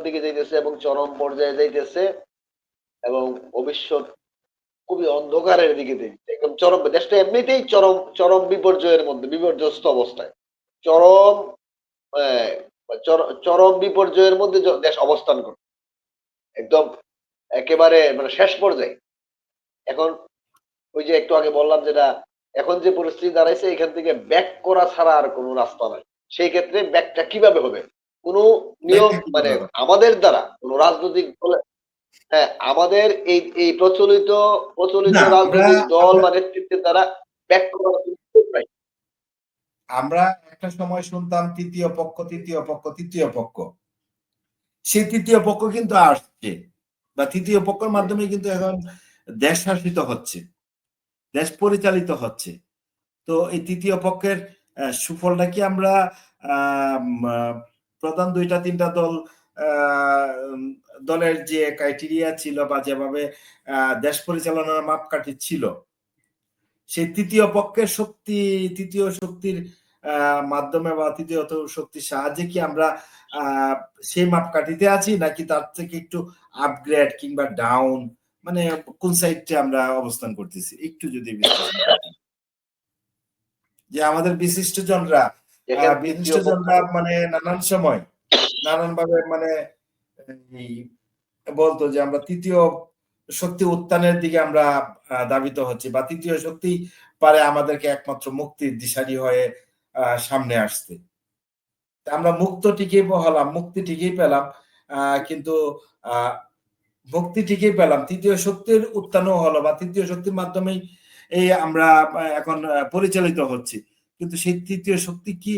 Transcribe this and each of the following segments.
দিকে যাইতেছে এবং চরম পর্যায়ে যাইতেছে এবং ভবিষ্যৎ খুবই অন্ধকারের দিকে যাইতেছে। একদম চরম, দেশটা এমনিতেই চরম চরম বিপর্যয়ের মধ্যে, বিপর্যস্ত অবস্থায়, চরম চরম বিপর্যয়ের মধ্যে দেশ অবস্থান করে, একদম একেবারে মানে শেষ পর্যায়ে। এখন ওই যে একটু আগে বললাম যেটা, এখন যে পরিস্থিতি দাঁড়াইছে এখান থেকে ব্যাক করা ছাড়া আর কোনো রাস্তা নাই। সেই ক্ষেত্রে ব্যাকটা কিভাবে হবে? কোনো নিয়ম মানে আমাদের দ্বারা কোনো রাজনৈতিক দলে, হ্যাঁ, আমাদের এই এই প্রচলিত রাজনৈতিক দল বা নেতৃত্বের দ্বারা ব্যাক করার কোনো সুযোগ নাই। আমরা একটা সময় শুনতাম তৃতীয় পক্ষ, তৃতীয় পক্ষ, তৃতীয় পক্ষ। সেই তৃতীয় পক্ষ কিন্তু আসছে, বা তৃতীয় পক্ষের মাধ্যমে কিন্তু এখন দেশ শাসিত হচ্ছে, দেশ পরিচালিত হচ্ছে। তো এই তৃতীয় পক্ষের সুফলটা কি আমরা প্রধান দুইটা তিনটা দলের যে ক্রাইটেরিয়া ছিল বা যেভাবে দেশ পরিচালনার মাপকাঠি ছিল, সেই তৃতীয় পক্ষের শক্তি, তৃতীয় শক্তির মাধ্যমে বা তৃতীয় শক্তির সাহায্যে কি আমরা সেই মাপকাঠিতে আছি, নাকি তার থেকে একটু আপগ্রেড কিংবা ডাউন, মানে কোন সাইডে আমরা অবস্থান করতেছি একটু যদি বিশ্লেষণ করতেন। যে আমাদের বিশিষ্টজনরা মানে নানান সময় নানান ভাবে মানে বলতো যে আমরা তৃতীয় শক্তি উত্থানের দিকে আমরা দাবিত হচ্ছি, বা তৃতীয় শক্তি পারে আমাদেরকে একমাত্র মুক্তির দিশারি হয়ে সামনে আসতে। আমরা মুক্ত ঠিকই হলাম, মুক্তি ঠিকই পেলাম, কিন্তু মুক্তি ঠিকই পেলাম, তৃতীয় শক্তির উত্থানও হলো, বা তৃতীয় শক্তির মাধ্যমেই এই আমরা এখন পরিচালিত হচ্ছি। কিন্তু সেই তৃতীয় শক্তি কি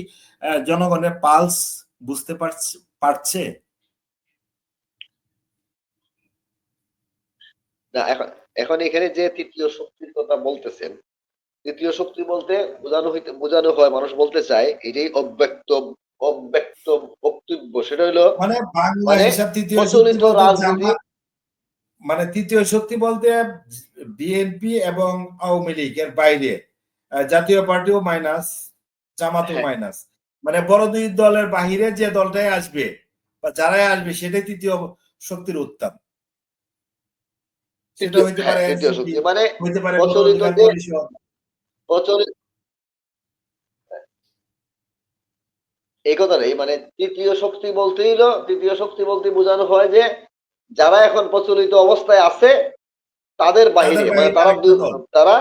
জনগণের পালস বুঝতে পারছে? না, এখন এখানে যে তৃতীয় শক্তির কথা বলতেছেন, তৃতীয় শক্তি বলতে বোঝানো হয়, মানুষ বলতে চায় এটাই অব্যক্ত বক্তব্য, সেটা হলো মানে বাংলা মানে হিসাব তৃতীয় শক্তি প্রচলিত বলতে রাজনীতি, মানে তৃতীয় শক্তি বলতে বিএনপি এবং আওয়ামী লীগের বাইরে জাতীয় পার্টিও মাইনাস, জামাতও মাইনাস, মানে বড় দুই দলের বাহিরে যে দলটাই আসবে বা যারাই আসবে সেটাই তৃতীয় শক্তির উত্থান। সেটা হইতে পারে তৃতীয় শক্তি মানে হইতে পারে প্রচলিত এই কথা নেই, মানে তৃতীয় শক্তি বলতে বোঝানো হয় যে যারা এখন প্রচলিত অবস্থায় আছে তাদের বাহিরে, মানে তারা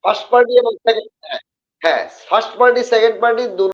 ফার্স্ট পার্টি এবং ফার্স্ট পার্টি সেকেন্ড পার্টি